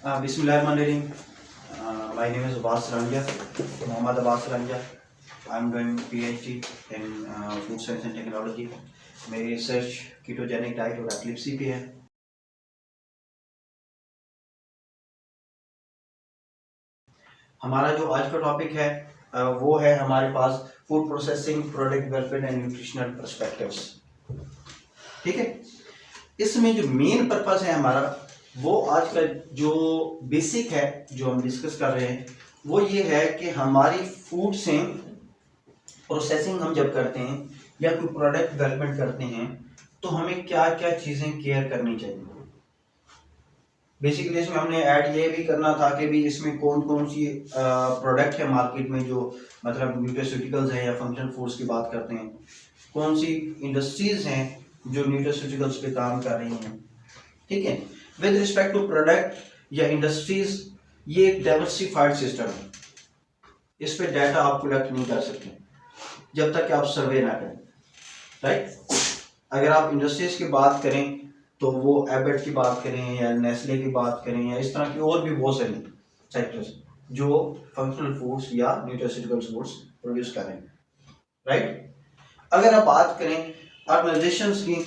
Bismillahirrahmanirrahim. My name is Abbas Ranja, Mohammad Abbas Ranja. I am doing PhD in food science and technology. मेरी research ketogenic diet और epilepsy पे है. हमारा जो आज का टॉपिक है वो है हमारे पास food processing, product development and nutritional perspectives. ठीक है, इसमें जो मेन पर्पस है हमारा, वो आज का जो बेसिक है जो हम डिस्कस कर रहे हैं वो ये है कि हमारी फूड से प्रोसेसिंग हम जब करते हैं या कोई प्रोडक्ट डेवलपमेंट करते हैं तो हमें क्या क्या चीज़ें केयर करनी चाहिए. बेसिकली इसमें हमने ऐड ये भी करना था कि भी इसमें कौन कौन सी प्रोडक्ट है मार्केट में जो मतलब न्यूट्रास्यूटिकल्स हैं या फंक्शनल फूड्स की बात करते हैं, कौन सी इंडस्ट्रीज हैं जो न्यूट्रास्यूटिकल्स पे काम कर रही हैं. ठीक है, विद रिस्पेक्ट टू प्रोडक्ट या इंडस्ट्रीज, ये एक डाइवर्सिफाइड सिस्टम है. इस पे डाटा आप कलेक्ट नहीं कर सकते जब तक कि आप सर्वे ना करें. राइट, अगर आप इंडस्ट्रीज की बात करें तो वो एबेट की बात करें या नेस्ले की बात करें या इस तरह की और भी बहुत सारी सेक्टर्स जो फंक्शनल फूड्स या न्यूट्रास्यूटिकल फूड्स प्रोड्यूस कर रहे हैं. राइट, अगर आप बात करें ऑर्गेनाइजेशंस की,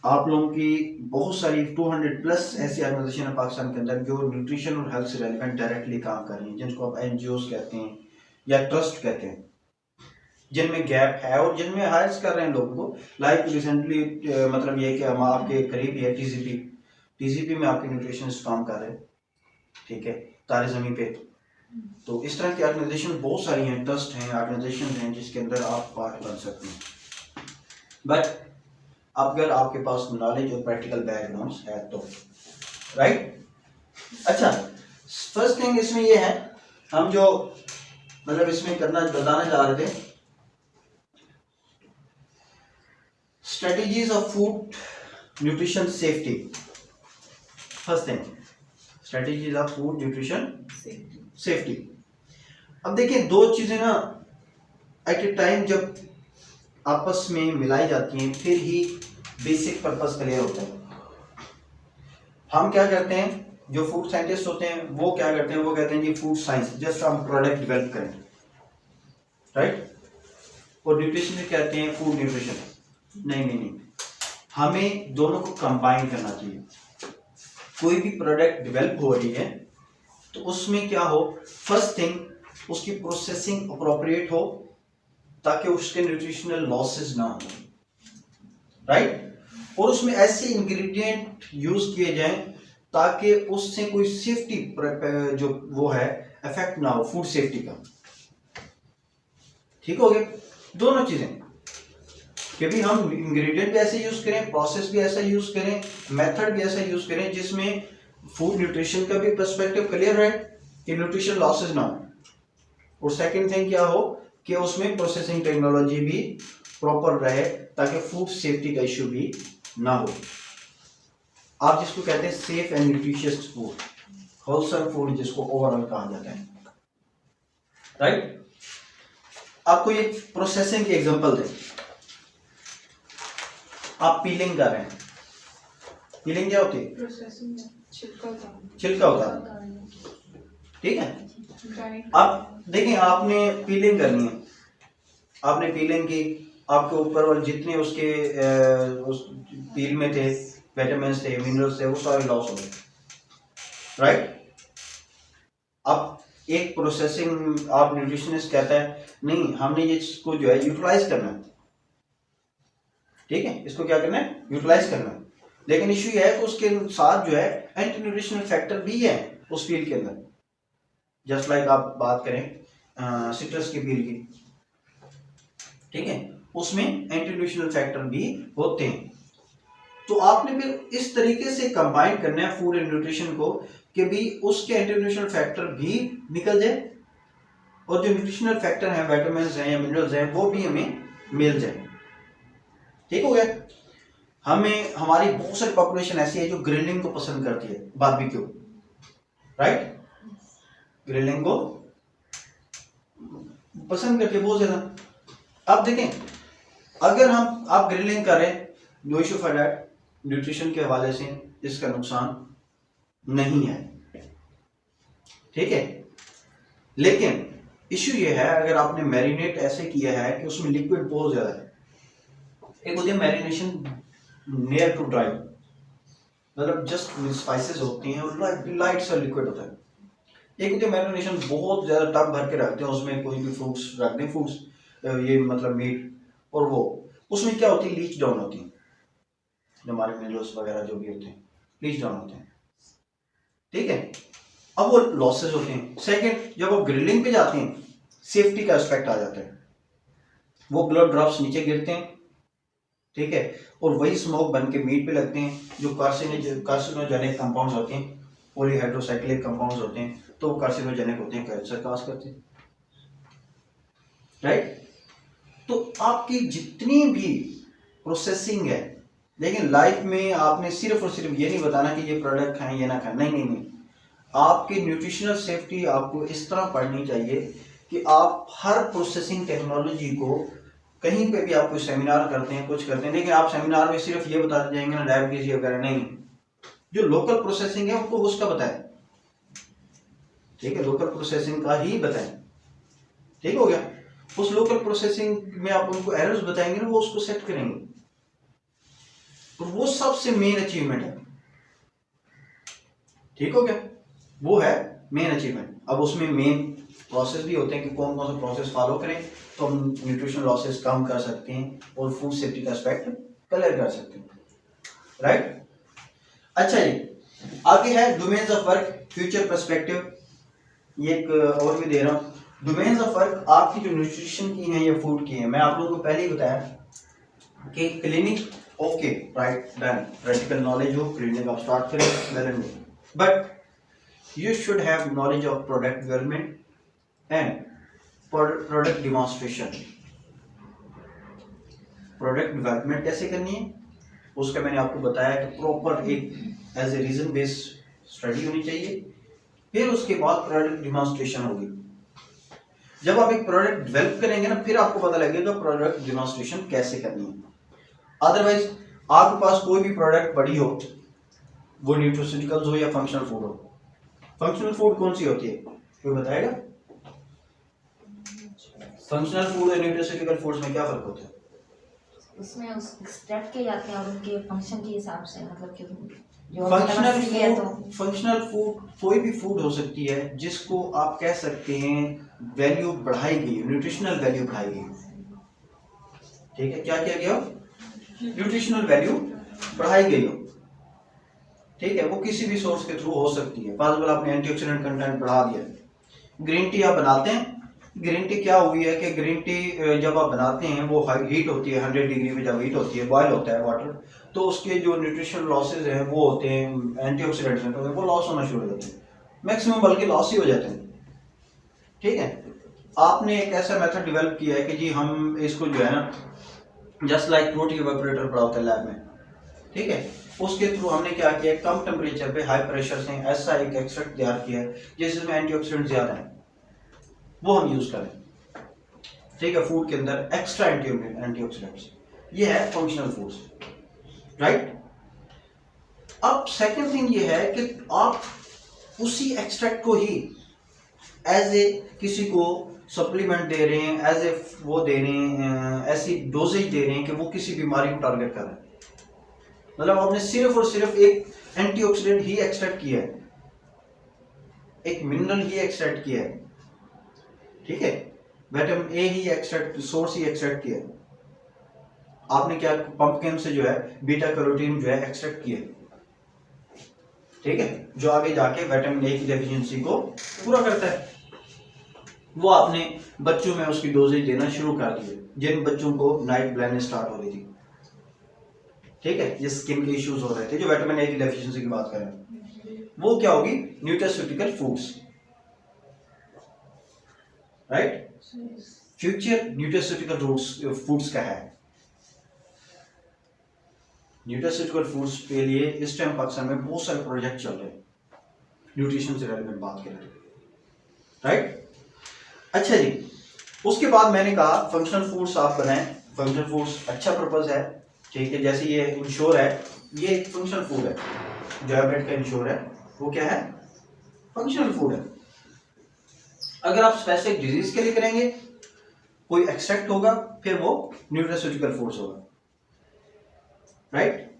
आप लोगों की बहुत सारी 200 प्लस ऐसी ऑर्गेनाइजेशन है पाकिस्तान के अंदर जो न्यूट्रिशन और हेल्थ से रेलिवेंट डायरेक्टली काम कर रही हैं, जिनको आप NGOs कहते हैं या ट्रस्ट कहते हैं, जिनमें गैप है और जिनमें हायर्स कर रहे हैं लोगों को. लाइक रिसेंटली मतलब ये कि हम आपके करीब है TCP में आपके न्यूट्रिशनिस्ट काम कर रहे हैं. ठीक है, तारे ज़मीन पे. तो इस तरह की ऑर्गेनाइजेशन बहुत सारी हैं, ट्रस्ट हैं, ऑर्गेनाइजेशन हैं जिसके अंदर आप पार्ट बन सकते हैं. बट अगर आपके पास नॉलेज और प्रैक्टिकल बैकग्राउंड है तो. राइट, अच्छा, फर्स्ट थिंग इसमें ये है, हम जो मतलब इसमें बताना चाह रहे थे, strategies of food nutrition safety. First thing, strategies of food nutrition safety. अब देखिए, दो चीजें ना एट ए टाइम जब आपस में मिलाई जाती हैं फिर ही बेसिक पर्पस क्लियर होता है. हम क्या करते हैं, जो फूड साइंटिस्ट होते हैं वो क्या करते हैं, वो कहते हैं जी फूड साइंस, जस्ट हम प्रोडक्ट डेवलप करें. राइट, और न्यूट्रिशन कहते हैं फूड न्यूट्रिशन. नहीं, हमें दोनों को कंबाइन करना चाहिए. कोई भी प्रोडक्ट डेवलप हो रही है तो उसमें क्या हो, फर्स्ट थिंग उसकी प्रोसेसिंग अप्रोप्रिएट हो ताकि उसके न्यूट्रिशनल लॉसेस ना हो. राइट, और उसमें ऐसे इंग्रेडिएंट यूज किए जाएं ताकि उससे कोई सेफ्टी जो वो है इफेक्ट ना हो, फूड सेफ्टी का. ठीक हो गया, दोनों चीजें कि भी हम इंग्रेडिएंट भी ऐसे यूज करें, प्रोसेस भी ऐसा यूज करें, मेथड भी ऐसा यूज करें जिसमें फूड न्यूट्रिशन का भी पर्सपेक्टिव क्लियर है कि न्यूट्रिशन लॉसेस ना हो. और सेकंड थिंग क्या हो कि उसमें प्रोसेसिंग टेक्नोलॉजी भी प्रॉपर रहे ताकि फूड सेफ्टी का इश्यू भी ना हो. आप जिसको कहते हैं safe and nutritious food, wholesome food जिसको ओवरऑल कहा जाता है. राइट, आपको ये प्रोसेसिंग की एग्जांपल दें. आप पीलिंग कर रहे हैं, पीलिंग क्या होती है, प्रोसेसिंग छिलका होता है. ठीक है, आप देखिए, आपने पीलिंग करनी है, आपने पीलिंग की, आपके ऊपर वाले जितने उसके उस पील में थे विटामिन थे, मिनरल्स थे, वो सारे लॉस हो गए. राइट, अब एक प्रोसेसिंग आप न्यूट्रिशनिस्ट कहता है नहीं, हमने ये इसको जो है यूटिलाइज करना है. ठीक है, इसको क्या करना है, यूटिलाइज करना है. लेकिन इश्यू ये है कि उसके साथ जो है एंटी न्यूट्रिशनल फैक्टर भी है उस पील के अंदर. जस्ट लाइक आप बात करें सिट्रस की पील की, ठीक है, उसमें एंटी न्यूट्रिशनल फैक्टर भी होते हैं. तो आपने फिर इस तरीके से कंबाइन करना है फूड एंड न्यूट्रिशन को कि भी उसके एंटी न्यूट्रिशनल फैक्टर भी निकल जाए और जो न्यूट्रिशनल फैक्टर हैं, विटामिन हैं या मिनरल्स हैं, वो भी हमें मिल जाए. ठीक हो गया. हमें हमारी बहुत सारी पॉपुलेशन ऐसी है जो ग्रिलिंग को पसंद करती है, बारबेक्यू. राइट, ग्रिलिंग को पसंद करती है बहुत ज्यादा. अब देखें, अगर आप ग्रिलिंग करें, no issue for that, nutrition के हवाले से इसका नुकसान नहीं है. ठीक है। लेकिन इश्यू ये है, अगर आपने मैरिनेट ऐसे किया है कि उसमें लिक्विड बहुत ज़्यादा है, एक होती है मैरिनेशन नियर टू ड्राई, मतलब जस्ट स्पाइसेस होती हैं और लाइट सा लिक्विड होता है। एक होती है मैरिनेशन बहुत ज़्यादा टब भर के रखते हैं, उसमें कोई भी फ्रूट्स रख दें, फ्रूट्स ये मतलब मीट, और वो उसमें क्या होती है, लीच डाउन होती है, जो हमारे मिनरल्स वगैरह जो भी होते हैं लीच डाउन होते हैं, ठीक है। अब वो लॉसेस होते हैं। सेकंड, जब आप ग्रिलिंग पे जाते हैं सेफ्टी का एस्पेक्ट आ जाता है, वो ब्लड ड्रॉप्स नीचे गिरते हैं, ठीक है, और वही स्मोक बन के मीट पे लगते हैं, जो कार्सिनोजेनिक कंपाउंड्स होते हैं, पॉलीहाइड्रोसाइक्लिक कंपाउंड्स होते हैं, तो वो कार्सिनोजेनिक होते हैं, कैंसर काज करते हैं, राइट। तो आपकी जितनी भी प्रोसेसिंग है, लेकिन लाइफ में आपने सिर्फ और सिर्फ ये नहीं बताना कि ये प्रोडक्ट खाएं ये ना खाएं, नहीं नहीं नहीं, आपकी न्यूट्रिशनल सेफ्टी आपको इस तरह पढ़नी चाहिए कि आप हर प्रोसेसिंग टेक्नोलॉजी को, कहीं पे भी आप कोई सेमिनार करते हैं कुछ करते हैं, लेकिन आप सेमिनार में सिर्फ ये बताते जाएंगे ना डायबिटीज वगैरह, नहीं, जो लोकल प्रोसेसिंग है उनको उसका बताएं, ठीक है, लोकल प्रोसेसिंग का ही बताएं, ठीक हो गया। उस लोकल प्रोसेसिंग में आप उनको एरर्स बताएंगे ना, वो उसको सेट करेंगे, तो वो सबसे मेन अचीवमेंट है, ठीक हो गया, वो है मेन अचीवमेंट। अब उसमें मेन प्रोसेस भी होते हैं कि कौन कौन सा प्रोसेस फॉलो करें तो हम न्यूट्रिशन लॉसेस कम कर सकते हैं और फूड सेफ्टी का एस्पेक्ट क्लियर कर सकते हैं, राइट। अच्छा जी, आगे है domains of work, future perspective, ये एक और भी दे रहा हूँ। डोमेन्स ऑफ वर्क आपकी जो न्यूट्रिशन की हैं या फूड की हैं, मैं आप लोगों को पहले ही बताया कि clinic, okay right done, practical knowledge हो, क्लिनिक आप स्टार्ट करें, well and good, but you should have knowledge of product development and product demonstration. Product development कैसे करनी है उसका मैंने आपको बताया कि प्रॉपर एक as a reason based study होनी चाहिए, फिर उसके बाद प्रोडक्ट डिमॉन्स्ट्रेशन होगी। जब आप एक प्रोडक्ट डेवलप करेंगे ना, फिर आपको पता लगेगा प्रोडक्ट डिमॉन्स्ट्रेशन कैसे करनी है। अदरवाइज आपके पास कोई भी प्रोडक्ट पड़ी हो, वो न्यूट्रिशनिकल्स हो या फंक्शनल फूड हो, फंक्शनल फूड कौन सी होती है कोई बताएगा? फंक्शनल फूड और न्यूट्रिशनिकल फूड्स में क्या फर्क होता है? उसमें उस एक्सट्रैक्ट किए जाते हैं और उनके फंक्शन के हिसाब से, मतलब कि जो फंक्शनल फूड कोई भी फूड हो सकती है जिसको आप कह सकते हैं वैल्यू बढ़ाई गई, न्यूट्रिशनल वैल्यू बढ़ाई गई, ठीक है, क्या किया गया, न्यूट्रिशनल वैल्यू बढ़ाई गई हो, ठीक है, वो किसी भी सोर्स के थ्रू हो सकती है। पॉसिबल आपने एंटीऑक्सीडेंट कंटेंट बढ़ा दिया। ग्रीन टी आप बनाते हैं, ग्रीन टी क्या हुई है कि ग्रीन टी जब आप बनाते हैं वो हीट होती है, 100 डिग्री पे जब हीट होती है, बॉयल होता है वाटर, तो उसके जो न्यूट्रिशनल लॉसेज हैं वो होते हैं, एंटीऑक्सीडेंट्स होते हैं, वो लॉस होना शुरू हो जाते हैं, मैक्सिमम बल्कि लॉस ही हो जाते हैं, ठीक है। आपने एक ऐसा मेथड डेवलप किया है कि जी हम इसको जो है ना, जस्ट लाइक प्रोटी इवेपोरेटर पड़ा होता है लैब में, ठीक है, उसके थ्रू हमने क्या किया, कम टेम्परेचर पे हाई प्रेशर से ऐसा एक एक्सट्रैक्ट तैयार किया है जिसमें एंटीऑक्सीडेंट ज्यादा है, वो हम यूज करें, ठीक है, फूड के अंदर एक्स्ट्रा एंटीऑक्सीडेंट्स, ये है फंक्शनल फूड्स, राइट। अब सेकंड थिंग ये है कि आप उसी एक्सट्रैक्ट को ही एज ए किसी को सप्लीमेंट दे रहे हैं, एज ए वो दे रहे हैं, ऐसी डोजेज दे रहे हैं कि वो किसी बीमारी को टारगेट कर रहे हैं, मतलब आपने सिर्फ और सिर्फ एक एंटीऑक्सीडेंट ही एक्सट्रैक्ट किया है, एक मिनरल ही एक्सट्रैक्ट किया है, ठीक है, vitamin A he extract, source he extract किया है, आपने क्या पंपकिन से जो है बीटा कैरोटीन जो है एक्सट्रैक्ट किया, ठीक है, जो आगे जाके विटामिन ए की डेफिशिएंसी को पूरा करता है। वो आपने बच्चों में उसकी डोजेज देना शुरू कर दिए, जिन बच्चों को नाइट ब्लाइंडनेस स्टार्ट हो रही थी, ठीक है, ये स्किन के इश्यूज हो रहे थे, जो विटामिन ए की डेफिशिएंसी की बात करें, वो क्या होगी, nutraceutical foods, right. Future nutraceutical foods का है, न्यूट्रास्यूटिकल फूड्स के लिए इस टाइम पाकिस्तान में बहुत सारे प्रोजेक्ट चल रहे हैं न्यूट्रिशन से रिलेटेड बात करें, राइट। अच्छा जी, उसके बाद मैंने कहा फंक्शनल फूड्स आप बनाएं, फंक्शनल फूड्स अच्छा पर्पस है, ठीक है, जैसे ये इंश्योर है, ये एक फंक्शनल फूड है, जो डायबिट का इंश्योर है वो क्या है, फंक्शनल फूड है, अगर आप स्पेसिफिक डिजीज के लिए करेंगे, कोई एक्सट्रैक्ट होगा, फिर वो न्यूट्रास्यूटिकल फूड्स होगा, राइट।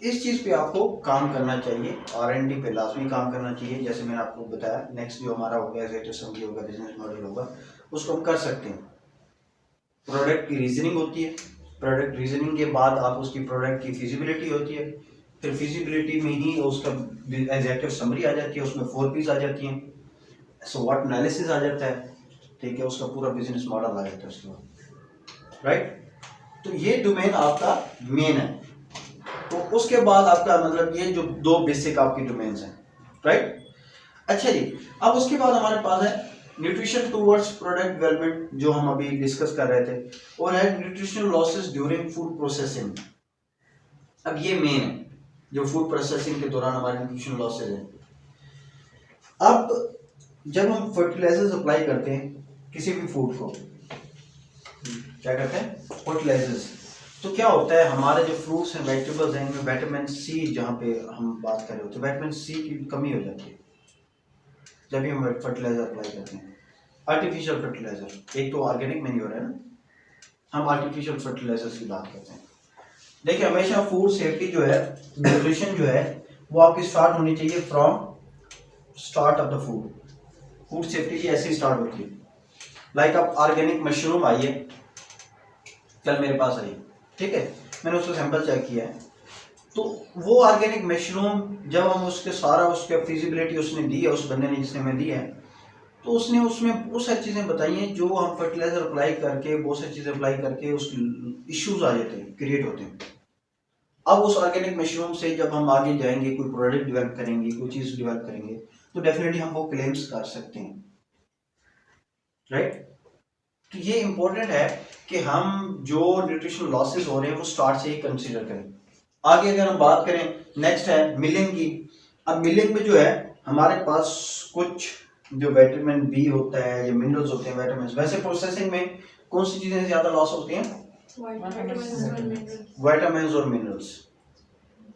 इस चीज पे आपको काम करना चाहिए, R&D पे लाजमी काम करना चाहिए। जैसे मैंने आपको बताया, नेक्स्ट जो हमारा होगा एग्जीक्यूटिव होगा, बिजनेस मॉडल होगा, उसको हम कर सकते हैं। प्रोडक्ट की रीजनिंग होती है, प्रोडक्ट रीजनिंग के बाद आप उसकी प्रोडक्ट की फिजिबिलिटी होती है, फिर फिजिबिलिटी में ही उसका एग्जीक्यूटिव समरी आ जाती है, उसमें 4 P's आ जाती हैं, SWOT एनालिसिस आ जाता है, ठीक है, उसका पूरा बिजनेस मॉडल आ जाता है उसके बाद, राइट। तो ये डोमेन आपका मेन है। तो उसके बाद आपका मतलब ये जो 2 बेसिक आपकी डोमेन्स हैं, राइट। अच्छा जी, अब उसके बाद हमारे पास है न्यूट्रिशन टूवर्ड्स प्रोडक्ट डेवलपमेंट, जो हम अभी डिस्कस कर रहे थे, और है nutritional losses during food processing. अब ये मेन है, जो फूड प्रोसेसिंग के दौरान हमारे न्यूट्रिशनल लॉसेस हैं। अब जब हम फर्टिलाइजर्स अप्लाई करते हैं किसी भी फूड को, क्या करते हैं, फर्टिलाइजर्स, तो क्या होता है, हमारे जो फ्रूट्स हैं, वेजिटेबल्स हैं, इनमें विटामिन सी, जहाँ पे हम बात कर रहे होते हैं, विटामिन सी की कमी हो जाती है जब भी हम फर्टिलाइजर अप्लाई करते हैं। आर्टिफिशियल फर्टिलाइजर, एक तो ऑर्गेनिक मैन्योर है ना, हम आर्टिफिशियल फर्टिलाइजर्स की बात करते हैं। देखिए, हमेशा फूड सेफ्टी जो है, न्यूट्रिशन जो है, वो आपकी स्टार्ट होनी चाहिए from start of the food. Food safety की ऐसे स्टार्ट होती है, लाइक आप ऑर्गेनिक मशरूम आई है, कल मेरे पास आई, ठीक है, मैंने उसका सैंपल चेक किया है, तो वो ऑर्गेनिक मशरूम जब हम उसके सारा उसके फिजिबिलिटी उसने दी है, उस बंदे ने जिसने हमें दी है, तो उसने उसमें बहुत सारी चीज़ें बताई हैं जो हम फर्टिलाइजर अप्लाई करके, बहुत सारी चीज़ें अप्लाई करके उसके इश्यूज आ जाते हैं, क्रिएट होते हैं। अब उस ऑर्गेनिक मशरूम से जब हम आगे जाएंगे, कोई प्रोडक्ट डेवलप करेंगे, कोई चीज़ डेवलप करेंगे, तो डेफिनेटली हम वो क्लेम्स कर सकते हैं, राइट। तो ये इंपॉर्टेंट है कि हम जो न्यूट्रिशनल लॉसेस हो रहे हैं वो स्टार्ट से ही कंसीडर करें। आगे अगर हम बात करें, नेक्स्ट है मिलिंग की। अब मिलिंग में जो है हमारे पास कुछ जो विटामिन बी होता है या मिनरल्स होते हैं, विटामिन, वैसे प्रोसेसिंग में कौन सी चीजें ज्यादा लॉस होती हैं, विटामिन और मिनरल्स।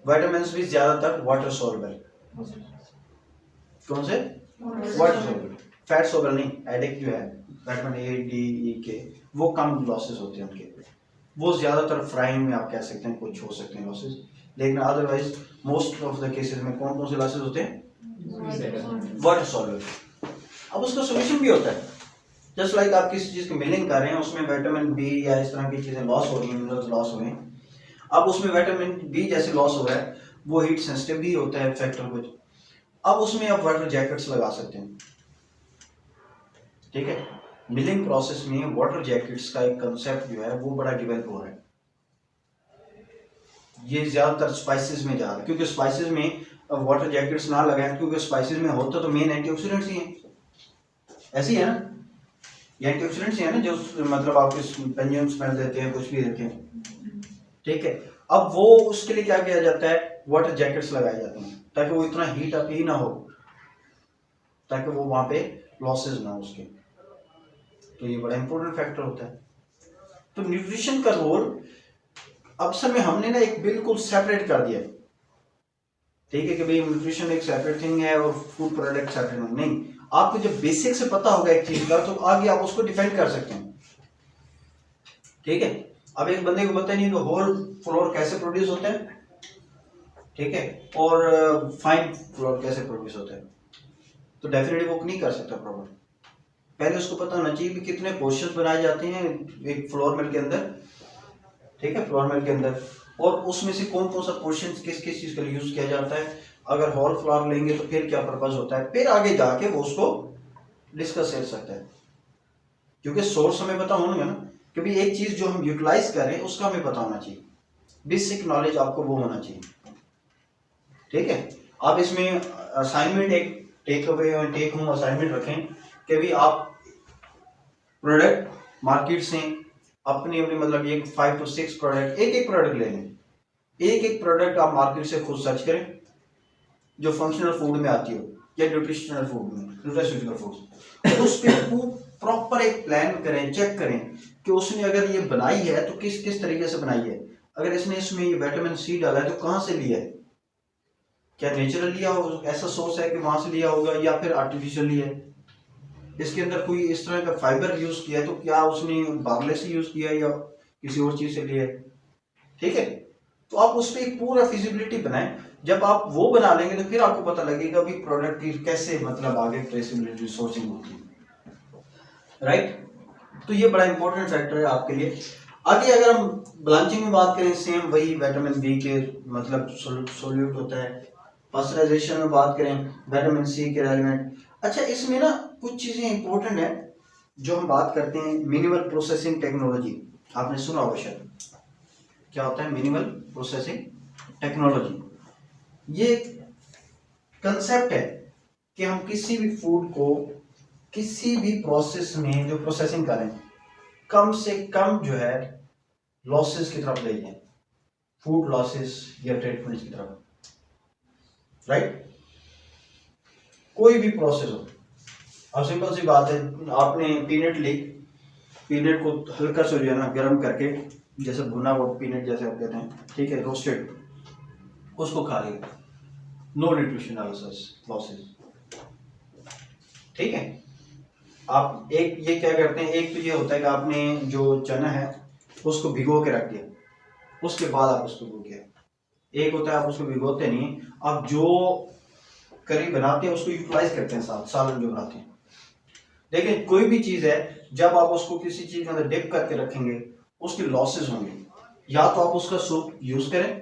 विटामिन भी ज्यादातर वाटर सॉल्युबल, कौन से, वाटर सॉल्युबल, फैट सॉल्युबल नहीं, एडिक जो है विटामिन ए डी ई के, वो कम लॉसेस होते हैं उनके, वो ज्यादातर फ्राइंग में आप कह सकते हैं कुछ हो सकते हैं लॉसेस, लेकिन otherwise most of the cases में कौन कौन से लॉसेस होते हैं, वाटर सॉल्युबल। अब उसका सोल्यूशन भी होता है, जस्ट लाइक आप किसी चीज की मिलिंग कर रहे हैं, उसमें विटामिन बी या इस तरह की चीजें लॉस हो रही हैं, मिनरल्स लॉस हो रहे हैं, अब उसमें विटामिन बी जैसे लॉस हो रहा है, वो हीट सेंसिटिव भी होता है फैक्टर कुछ, अब उसमें आप वाटर जैकेट्स लगा सकते हैं, ठीक है। मिलिंग प्रोसेस में वाटर जैकेट्स का एक कंसेप्ट जो है वो बड़ा डेवलप हो रहा है, ये ज्यादातर स्पाइसेस में जा रहा है, क्योंकि स्पाइसेस में वाटर जैकेट्स ना लगाएं, क्योंकि स्पाइसेस में होता तो मेन एंटीऑक्सीडेंट्स ही हैं, ऐसी है ना, ये एंटीऑक्सीडेंट्स ही है ना, जो मतलब आपके पेंजियम स्मेल देते हैं, कुछ भी देते हैं, ठीक है। अब वो उसके लिए क्या किया जाता है, वाटर जैकेट्स लगाए जाते हैं, ताकि वो इतना हीट अप ही ना हो, ताकि वो वहां पे लॉसेस ना हो उसके, तो ये बड़ा इंपॉर्टेंट फैक्टर होता है। तो न्यूट्रिशन का रोल अक्सर में हमने ना एक बिल्कुल सेपरेट कर दिया, ठीक है, कि भाई न्यूट्रिशन एक सेपरेट थिंग है और फूड प्रोडक्ट सेपरेट नहीं। आपको जब बेसिक से पता होगा एक चीज का, तो आगे आप उसको डिफाइन कर सकते हैं, ठीक है। अब एक बंदे को पता नहीं कि होल फ्लोर कैसे प्रोड्यूस होता है, ठीक है, और फाइन फ्लोर कैसे प्रोड्यूस होता है, तो डेफिनेटली वो नहीं कर सकता प्रॉपर। पहले उसको पता होना चाहिए कि कितने पोर्शंस बनाए जाते हैं एक फ्लोर मिल के अंदर, ठीक है, फ्लोर मिल के अंदर, और उसमें से कौन कौन सा पोर्शन किस किस चीज के लिए यूज किया जाता है। अगर होल फ्लोर लेंगे तो फिर क्या पर्पज होता है, फिर आगे जाके वो उसको डिस्कस कर सकता है, क्योंकि सोर्स हमें पता होना ना, क्योंकि एक चीज जो हम यूटिलाइज कर रहे हैं उसका हमें पता होना चाहिए, बेसिक नॉलेज आपको वो होना चाहिए, ठीक है। आप इसमें असाइनमेंट एक टेक अवे और टेक होम असाइनमेंट रखें कि भी आप प्रोडक्ट मार्केट से अपनी अपनी मतलब ये 5 to 6 प्रोडक्ट, एक एक प्रोडक्ट ले लें, एक एक प्रोडक्ट आप मार्केट से खुद सर्च करें जो फंक्शनल फूड में आती हो या न्यूट्रिशनल फूड में, न्यूट्रिशनल फूड, तो उस पर प्रॉपर एक प्लान करें, चेक करें कि उसने अगर ये बनाई है तो किस किस तरीके से बनाई है, अगर इसने इसमें ये विटामिन सी डाला है तो कहाँ से लिया है, क्या नेचुरल लिया हो, ऐसा सोर्स है कि वहां से लिया होगा या फिर आर्टिफिशियल लिया है, इसके अंदर कोई इस तरह का फाइबर यूज किया है, तो क्या उसने बागले से यूज किया है या किसी और चीज से लिया है, ठीक है। तो आप उस पर एक पूरा फिजिबिलिटी बनाएं। जब आप वो बना लेंगे तो फिर आपको पता लगेगा भी प्रोडक्ट की कैसे मतलब आगे ट्रेसेबिलिटी सोर्सिंग होती है, राइट। तो ये बड़ा इंपॉर्टेंट फैक्टर है आपके लिए। आगे अगर हम ब्लांचिंग में बात करें, सेम वही विटामिन बी के मतलब सोल्यूट होता है। पास्चराइजेशन में बात करें, विटामिन सी के एलिमेंट। अच्छा, इसमें ना कुछ चीजें इंपॉर्टेंट है जो हम बात करते हैं, मिनिमल प्रोसेसिंग टेक्नोलॉजी। आपने सुना होगा शायद, क्या होता है मिनिमल प्रोसेसिंग टेक्नोलॉजी? ये कंसेप्ट है कि हम किसी भी फूड को किसी भी प्रोसेस में जो प्रोसेसिंग करें, कम से कम जो है लॉसेस की तरफ ले जाएं, फूड लॉसेस या ट्रीटमेंट की तरफ, राइट। कोई भी प्रोसेस हो, अब सिंपल सी बात है, आपने पीनट ली, पीनट को हल्का सा जो है ना गर्म करके, जैसे भुना हुआ पीनट जैसे आप कहते हैं, ठीक है, रोस्टेड, उसको खा लिया, नो न्यूट्रिशन लॉसेस, ठीक है। आप एक ये क्या करते हैं, एक तो ये होता है कि आपने जो चना है उसको भिगो के रख दिया, उसके बाद आप उसको भून किया। एक होता है आप उसको भिगोते नहीं, आप जो करी बनाते हैं उसको यूटिलाइज करते हैं, सालन जो बनाते हैं। लेकिन कोई भी चीज है, जब आप उसको किसी चीज के अंदर डिप करके रखेंगे उसके लॉसेस होंगे। या तो आप उसका सूप यूज करें,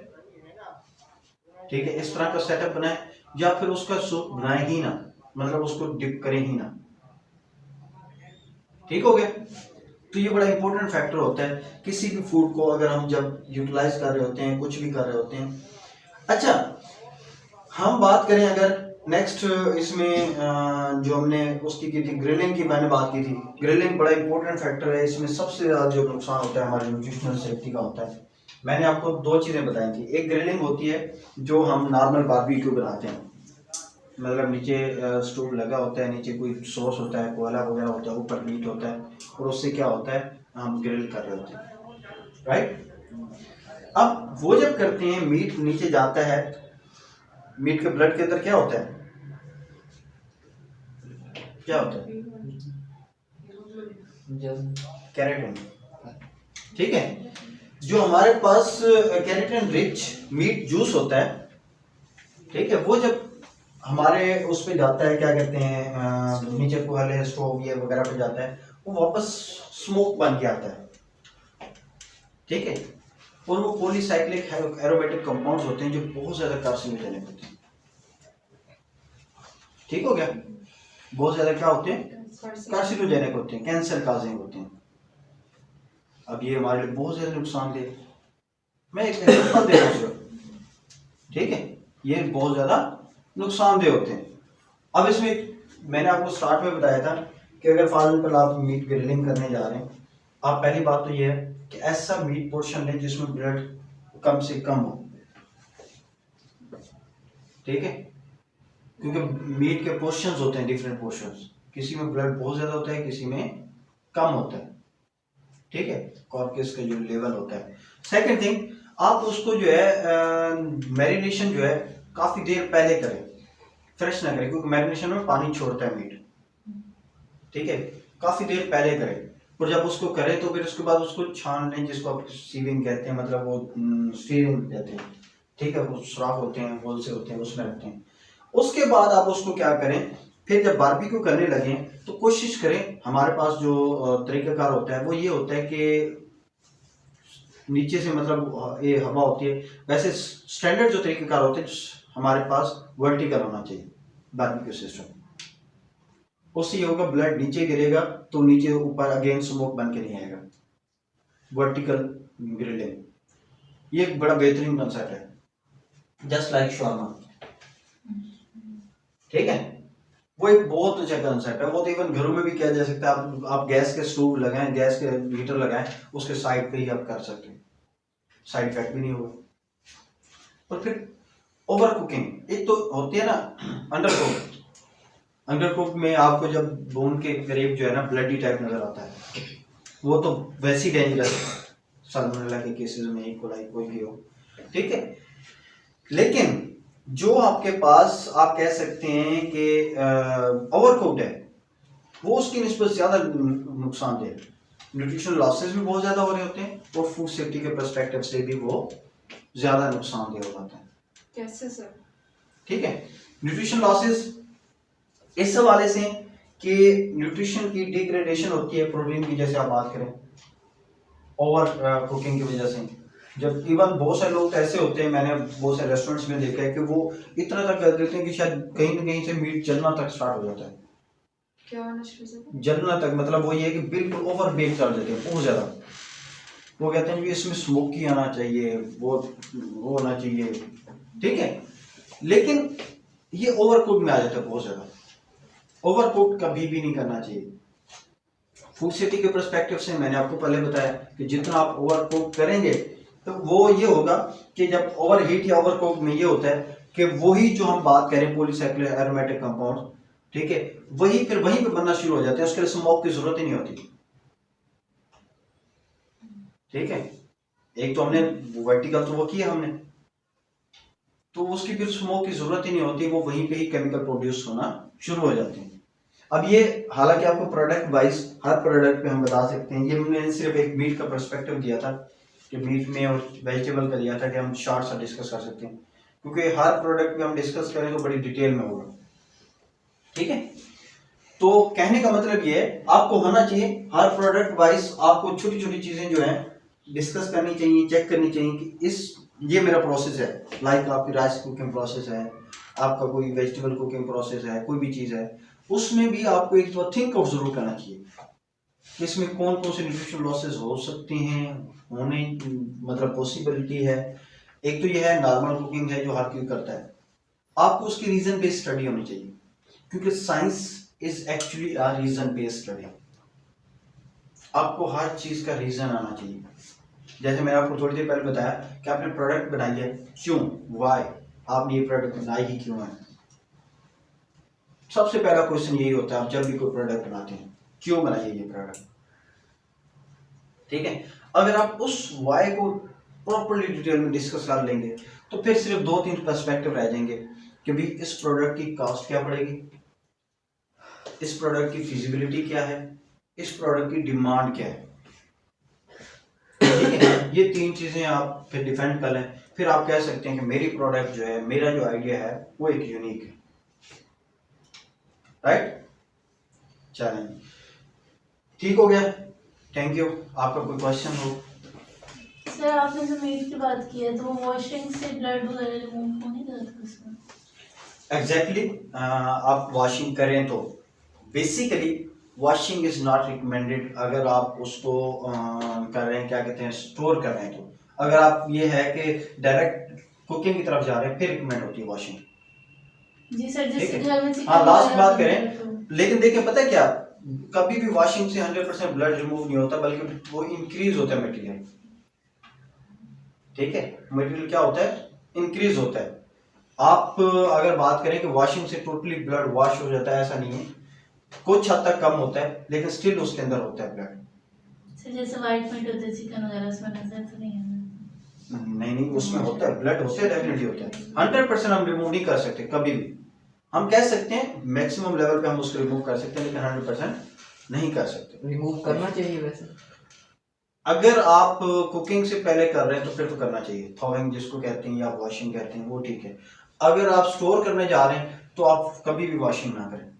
ठीक है, इस तरह का सेटअप बनाए, या फिर उसका सूप बनाए ही ना, मतलब उसको डिप करें ही ना, ठीक हो गया। तो ये बड़ा इंपॉर्टेंट फैक्टर होता है किसी भी फूड को अगर हम जब यूटिलाइज कर रहे होते हैं, कुछ भी कर रहे होते हैं। अच्छा, हम बात करें अगर नेक्स्ट इसमें जो हमने उसकी की थी ग्रिलिंग की, मैंने बात की थी, ग्रिलिंग बड़ा इंपॉर्टेंट फैक्टर है। इसमें सबसे ज्यादा जो नुकसान होता है हमारे न्यूट्रिशनल सेफ्टी का होता है। मैंने आपको दो चीजें बताई थी, एक ग्रिलिंग होती है जो हम नॉर्मल बारबेक्यू बनाते हैं, मतलब नीचे स्टोव लगा होता है, नीचे कोई सोर्स होता है, कोयला वगैरह होता है, ऊपर मीट होता है, और उससे क्या होता है हम ग्रिल कर रहे होते हैं, राइट। अब वो जब करते हैं, मीट नीचे जाता है, मीट के ब्लड के अंदर क्या होता है, क्या होता है, कैरेटिन, ठीक है। जो हमारे पास कैरेटिन रिच मीट जूस होता है, ठीक है, वो जब हमारे उस पे जाता है, क्या कहते हैं नीचे कोयले स्टोव ये वगैरह पे जाता है, वो वापस स्मोक बन के आता है, ठीक है। और वो पॉलीसाइक्लिक एरोमेटिक कंपाउंड्स होते हैं जो बहुत ज्यादा कार्सिनोजेनिक होते हैं, ठीक हो गया। बहुत ज्यादा क्या होते हैं, कार्सिनोजेनिक होते हैं, कैंसर काजिंग होते हैं। अब ये हमारे लिए बहुत ज्यादा नुकसानदेह, मैं एक एग्जांपल दे रहा हूँ सिर्फ, ठीक है, ये बहुत ज्यादा नुकसानदेह होते हैं। अब इसमें मैंने आपको स्टार्ट में बताया था कि अगर फॉर एग्जाम्पल आप मीट ग्रिलिंग करने जा रहे हैं, आप पहली बात तो ये है कि ऐसा मीट पोर्शन लें जिसमें ब्लड कम से कम हो, ठीक है, क्योंकि मीट के पोर्शंस होते हैं डिफरेंट पोर्शंस, किसी में ब्लड बहुत ज्यादा होता है, किसी में कम होता है, ठीक है, कॉर्पस का जो लेवल होता है। सेकंड थिंग, आप उसको जो है मैरिनेशन जो है काफी देर पहले करें, फ्रेश ना करें, क्योंकि मैरिनेशन में पानी छोड़ता है मीट, ठीक है, काफी देर पहले करें। और जब उसको करें तो फिर उसके बाद उसको छान लें, जिसको आप सीविंग कहते हैं, मतलब वो स्टीरिंग कहते हैं, ठीक है, वो सुराख होते हैं, होल से होते हैं, उसमें रखते हैं। उसके बाद आप उसको क्या करें, फिर जब बारबेक्यू करने लगे तो कोशिश करें, हमारे पास जो तरीकाकार होता है वो ये होता है कि नीचे से मतलब ये हवा होती है, वैसे स्टैंडर्ड जो तरीकाकार होते हैं हमारे पास वर्टिकल होना चाहिए बारबेक्यू सिस्टम। उससे ये होगा ब्लड नीचे गिरेगा तो नीचे ऊपर अगेन स्मोक बन के नहीं आएगा, वर्टिकल ग्रिलिंग। ये एक बड़ा बेहतरीन कंसेप्ट है, जस्ट लाइक शॉर्मा, ठीक है, वो एक बहुत अच्छा कंसेप्ट है। वो तो इवन घरों में भी किया जा सकता है, आप गैस के स्टोव लगाएं, गैस के हीटर लगाएं, उसके साइड पे ही आप कर सकते हैं, साइड इफेक्ट भी नहीं होगा। और फिर ओवर कुकिंग, एक तो होती है ना अंडर कुक, अंडर कुक में आपको जब बोन के करीब जो है ना ब्लडी टाइप नजर आता है, वो तो वैसी डेंजरस है, साल्मोनेला के केसेस में ही कोई भी हो, ठीक है। लेकिन जो आपके पास आप कह सकते हैं कि ओवर कुक्ड है, वो उसकी निस्बत ज़्यादा नुकसानदेह है। न्यूट्रिशनल लॉसेस भी बहुत ज़्यादा हो रहे होते हैं और फूड सेफ्टी के पर्सपेक्टिव से भी वो ज़्यादा नुकसानदेह हो जाता है। कैसे सर? ठीक है, न्यूट्रिशन लॉसेस इस हवाले से कि न्यूट्रिशन की डिग्रेडेशन होती है प्रोटीन की, जैसे आप बात करें ओवर कुकिंग की वजह से। जब इवन बहुत सारे लोग तो ऐसे होते हैं, मैंने बहुत सारे रेस्टोरेंट्स में देखा है कि वो इतना तक कर देते हैं कि शायद कहीं ना कहीं से मीट जलना तक स्टार्ट हो जाता है। क्या होना शुरू से? जलना तक मतलब वो ये है कि बिल्कुल ओवर बेक कर देते हैं बहुत ज़्यादा। वो कहते हैं कि इसमें स्मोकी आना चाहिए, वो होना चाहिए, ठीक है, लेकिन ये ओवर कुक में आ जाता है बहुत ज़्यादा। ओवर कुक कभी भी नहीं करना चाहिए। फूड सेफ्टी के पर्सपेक्टिव से मैंने आपको पहले बताया कि जितना आप ओवर कुक करेंगे तो वो ये होगा कि जब ओवर हीट या ओवर कुक में ये होता है कि वही जो हम बात करें पॉलीसाइक्लिक एरोमेटिक कंपाउंड, ठीक है, वही फिर वहीं पे बनना शुरू हो जाते हैं, उसके लिए स्मोक की जरूरत ही नहीं होती। ठीक है, एक तो हमने वर्टिकल तो वो किया हमने, तो उसकी फिर स्मोक की जरूरत ही नहीं होती, वो वहीं पे ही केमिकल प्रोड्यूस होना शुरू हो जाते हैं। अब ये हालांकि आपको प्रोडक्ट वाइज हर प्रोडक्ट पे हम बता सकते हैं, ये मैंने सिर्फ एक मीट का पर्सपेक्टिव दिया था कि मीट में और वेजिटेबल का दिया था कि हम शॉर्ट सा डिस्कस कर सकते हैं, क्योंकि हर प्रोडक्ट पे हम डिस्कस करें तो बड़ी डिटेल में होगा। ठीक है, तो कहने का मतलब ये है आपको होना चाहिए हर प्रोडक्ट वाइज आपको छोटी छोटी चीजें जो है डिस्कस करनी चाहिए, चेक करनी चाहिए कि इस ये मेरा प्रोसेस है, लाइक आपकी राइस कुकिंग प्रोसेस है, आपका कोई वेजिटेबल कुकिंग प्रोसेस है, कोई भी चीज़ है, उसमें भी आपको एक तो थिंक आउट जरूर करना चाहिए कि इसमें कौन कौन से न्यूट्रिशन लॉसेस हो सकते हैं, होने मतलब पॉसिबिलिटी है। एक तो ये है नॉर्मल कुकिंग है जो हर कोई करता है, आपको उसकी रीजन बेस्ड स्टडी होनी चाहिए, क्योंकि science is actually a reason based study. आपको हर चीज का रीजन आना चाहिए। जैसे मैंने आपको थोड़ी देर पहले बताया कि आपने प्रोडक्ट बनाई है, क्यों, वाई आपने ये प्रोडक्ट बनाई ही क्यों है। सबसे पहला क्वेश्चन यही होता है आप जब भी कोई प्रोडक्ट बनाते हैं, क्यों बनाइए ये प्रोडक्ट। ठीक है, अगर आप उस वाई को प्रॉपर्ली डिटेल में डिस्कस कर लेंगे तो फिर सिर्फ 2-3 पर्सपेक्टिव रह जाएंगे कि भाई इस प्रोडक्ट की कॉस्ट क्या पड़ेगी, इस प्रोडक्ट की फिजिबिलिटी क्या है, इस प्रोडक्ट की डिमांड क्या है। ठीक है, ये 3 चीजें आप फिर डिफेंड कर लें, फिर आप कह सकते हैं कि मेरी प्रोडक्ट जो है, मेरा जो आइडिया है वो एक यूनिक है। राइट, चलें, ठीक हो गया, थैंक यू। आपका कोई क्वेश्चन हो? सर आपने जो मीट की बात की है तो वॉशिंग से ब्लड वगैरह रिमूव हो नहीं जाता उसमें? एग्जैक्टली आप वॉशिंग करें तो basically washing is not recommended अगर आप उसको कर रहे हैं, क्या कहते हैं, स्टोर कर रहे हैं। तो अगर आप ये है कि डायरेक्ट कुकिंग की तरफ जा रहे हैं फिर रिकमेंड होती है वॉशिंग। जी सर, ठीक जैसे है, घर में चिकन हाँ लास्ट वगैरह बात बनता है करें, तो लेकिन देखिए पता है क्या, कभी भी वॉशिंग से 100% ब्लड रिमूव नहीं होता, बल्कि वो इंक्रीज होता है मटेरियल। ठीक है, मटेरियल क्या होता है, इंक्रीज होता है। आप अगर बात करें कि वॉशिंग से टोटली ब्लड वॉश हो जाता है, ऐसा नहीं है, कुछ हद तक कम होता है लेकिन स्टिल उसके अंदर होता है ब्लड। सर जैसे वाइट मीट होते हैं चिकन वगैरह उसमें नजर तो नहीं है ना? नहीं उसमें होता है, ब्लड होता है, डेफिनेटली होता है। 100% हम रिमूव नहीं कर सकते कभी भी, हम कह सकते हैं मैक्सिमम लेवल पे हम उसको रिमूव कर सकते हैं, लेकिन 100% नहीं कर सकते। रिमूव करना चाहिए वैसे? अगर आप कुकिंग से पहले कर रहे हैं तो फिर तो करना चाहिए, थॉविंग जिसको कहते हैं या वॉशिंग कहते हैं, वो ठीक है। अगर आप स्टोर करने जा रहे हैं तो आप कभी भी वॉशिंग ना करें।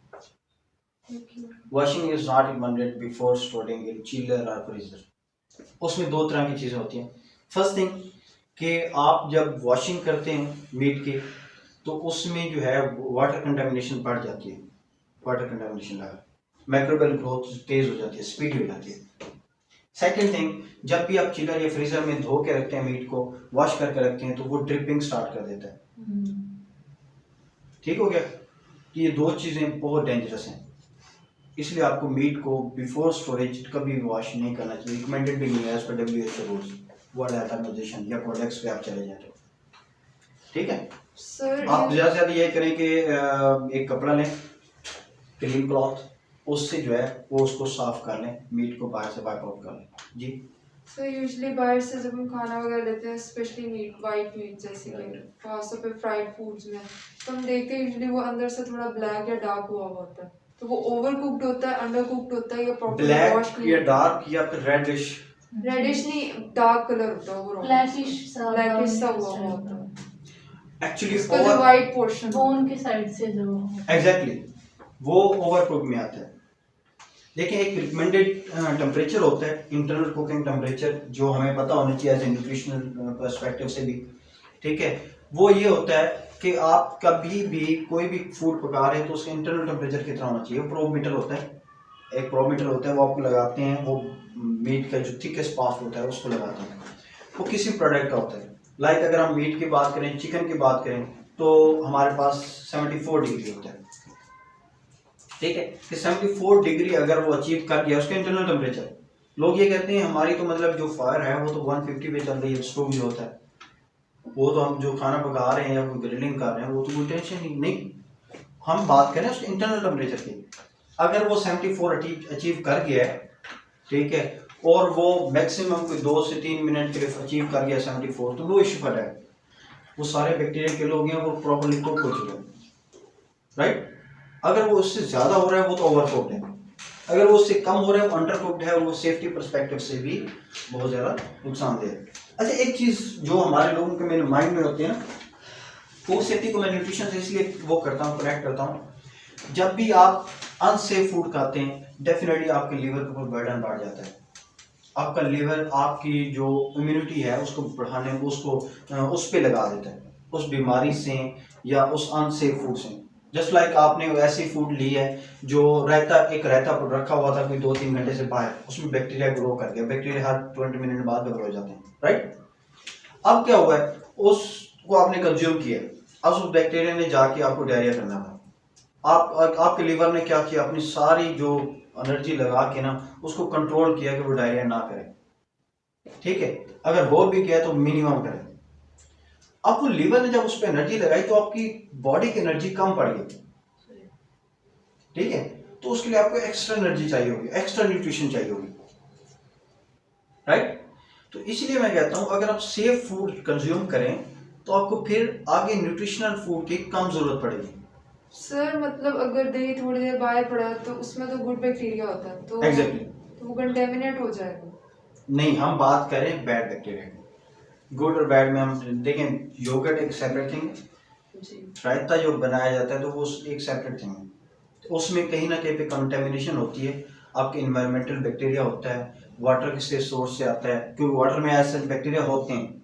Washing is not recommended before storing in chiller और फ्रीजर। उसमें 2 तरह की चीज़ें होती हैं। फर्स्ट थिंग कि आप जब वॉशिंग करते हैं मीट की तो उसमें जो है वाटर कंटामिनेशन बढ़ जाती है, water contamination level, microbial growth तेज हो जाती है, स्पीड हो जाती है। सेकेंड थिंग, जब भी आप चिलर या फ्रीजर में धो के रखते हैं मीट को, वॉश करके रखते हैं, तो वो ड्रिपिंग स्टार्ट कर देता है। ठीक हो गया, तो ये 2 चीज़ें बहुत डेंजरस हैं, इसलिए आपको मीट को बिफोर स्टोरेज कभी वॉश नहीं करना चाहिए, रिकमेंडेड भी नहीं है as per WHO rules, World Health Organization या कोडेक्स पे आप चले जाए तो। ठीक है, सर आप ज़्यादा से ज़्यादा ये करें कि एक कपड़ा लें, क्लीन क्लॉथ, उससे जो है वो उसको साफ कर लें, मीट को बाहर से वाइप आउट कर लें। जी सर यूजुअली बाहर से जब हम खाना वगैरह लेते हैं, स्पेशली मीट, वाइट मीट जैसे कि फास्ट पे फ्राइड फूड्स में, तो हम देखते हैं यूजुअली वो अंदर से थोड़ा ब्लैक या डार्क हुआ होता है, तो वो ओवर कुक्ड होता है, अंडर कुक्ड होता है या प्रॉपर्ली ब्लैक वॉश या डार्क या फिर रेडिश? रेडिश नहीं, डार्क कलर होता है ओवरऑल, ब्लैकिश सा ब्लैकिश सा brownish हुआ type होता का। है एक्चुअली उसका जो वाइट पोर्शन बोन के साइड से जो एग्जैक्टली वो ओवर कुक में आता है। देखिए एक रिकमेंडेड टेम्परेचर होता है, इंटरनल कुकिंग टेम्परेचर, जो हमें पता होना चाहिए एज ए न्यूट्रिशनल पर्सपेक्टिव से भी, ठीक है। वो ये होता है कि आप कभी भी कोई भी फूड पका रहे हैं तो उसका इंटरनल टेम्परेचर कितना होना चाहिए। प्रोमीटर होता है, एक प्रोमीटर होता है, वो आपको लगाते हैं, वो मीट का जो थिकेस्ट पार्ट होता है उसको लगाते हैं। वो किसी प्रोडक्ट का होता है, लाइक अगर हम मीट की बात करें, चिकन की बात करें, तो हमारे पास 74 डिग्री होता है, ठीक है। कि 74 डिग्री अगर वो अचीव कर गया उसका इंटरनल टेम्परेचर, लोग ये कहते हैं हमारी तो मतलब जो फायर है वो तो 150 पे चल रही है, स्टोव जो होता है वो तो हम जो खाना पका रहे हैं या कोई ग्रिलिंग कर रहे हैं वो तो कोई टेंशन ही नहीं। हम बात करें उसके इंटरनल टेम्परेचर की, अगर वो 74 अचीव कर गया है, ठीक है, और वो मैक्सिमम कोई 2 से 3 मिनट के लिए अचीव कर गया 74, तो वो इशू पर है, वो सारे बैक्टीरिया किल हो गए, वो प्रॉपर्ली कुक हो चुके हैं, राइट। अगर वो उससे ज़्यादा हो रहा है वो तो ओवर कुक्ड है, अगर वो उससे कम हो रहा है वो अंडर कुक्ड है, और वो सेफ्टी परस्पेक्टिव से भी बहुत ज़्यादा नुकसानदेह है। अच्छा, एक चीज़ जो हमारे लोगों के मेरे माइंड में होती है ना, फूड सेफ्टी को मैं न्यूट्रिशन से इसलिए वो करता हूँ, कनेक्ट करता हूँ, जब भी आप अनसेफ फूड खाते हैं डेफिनेटली आपके लीवर के ऊपर बर्डन बढ़ जाता है। आपका लीवर आपकी जो इम्यूनिटी है उसको बढ़ाने, उसको उस पे लगा देता है, उस बीमारी से या उस अनसेफ फूड से। जस्ट लाइक आपने ऐसी फूड ली है जो एक रायता रखा हुआ था कोई 2-3 घंटे से बाहर, उसमें बैक्टीरिया ग्रो कर गया, बैक्टीरिया हर 20 मिनट बाद ग्रो हो जाते हैं, राइट। अब क्या हुआ है, उसको आपने कंज्यूम किया, अब उस बैक्टीरिया ने जाके आपको डायरिया करना था, आपके लीवर ने क्या किया, अपनी सारी जो एनर्जी लगा के ना उसको कंट्रोल किया कि वो डायरिया ना करे, ठीक है। अगर हो भी गया तो मिनिमम करे। अब वो लीवर ने जब उस पर एनर्जी लगाई तो आपकी बॉडी की एनर्जी कम पड़ गई, ठीक है, तो उसके लिए आपको एक्स्ट्रा एनर्जी चाहिए होगी, एक्स्ट्रा न्यूट्रिशन चाहिए होगी, राइट। तो इसलिए मैं कहता हूं अगर आप सेफ फूड कंज्यूम करें तो आपको फिर आगे न्यूट्रिशनल फूड की कम जरूरत पड़ेगी। सर मतलब अगर दही थोड़ी देर बाहर पड़ा है तो उसमें तो गुड बैक्टीरिया होता है, तो एग्जैक्टली तो वो कंटेमिनेट हो जाएगा। नहीं, हम बात करें बैड बैक्टीरिया की, गुड और बैड में हम देखें, योगर्ट एक सेपरेट थिंग है, जी रायता जो बनाया जाता है तो वो एक सेपरेट थिंग है, तो उसमें कहीं ना कहीं पे कंटेमिनेशन होती है, आपके इन्वायरमेंटल बैक्टीरिया होता है, वाटर से सोर्स से आता है, क्योंकि वाटर में ऐसे बैक्टीरिया होते हैं।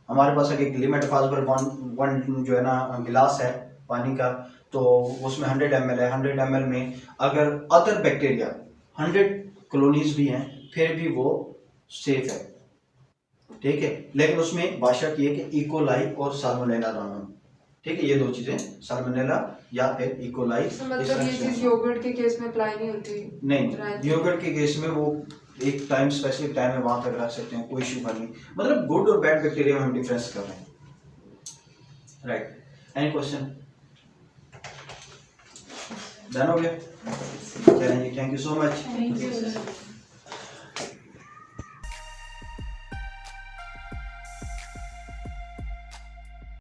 हमारे पास अगर एक लिमिट फास्बर वन जो है ना गिलास है पानी का, तो उसमें 100 ml है, 100 ml में अगर अदर बैक्टीरिया 100 कॉलोनीज भी हैं फिर भी वो सेफ है, ठीक है। लेकिन उसमें बात ये है कि इकोलाई और साल्मोनेला दोनों, ठीक है, ये दो चीजें, साल्मोनेला या फिर इकोलाई। तो मतलब ये चीज योगर्ट के केस में अप्लाई नहीं होती? नहीं, योगर्ट के केस में वो एक टाइम स्पेसिफिक टाइम है वहां तक रख सकते हैं, कोई इशू नहीं, मतलब गुड और बैड बैक्टीरिया में हम डिफरेंस कर रहे हैं, राइट। Any question? डन हो गया? चलें जी, thank you so much. Thank you sir.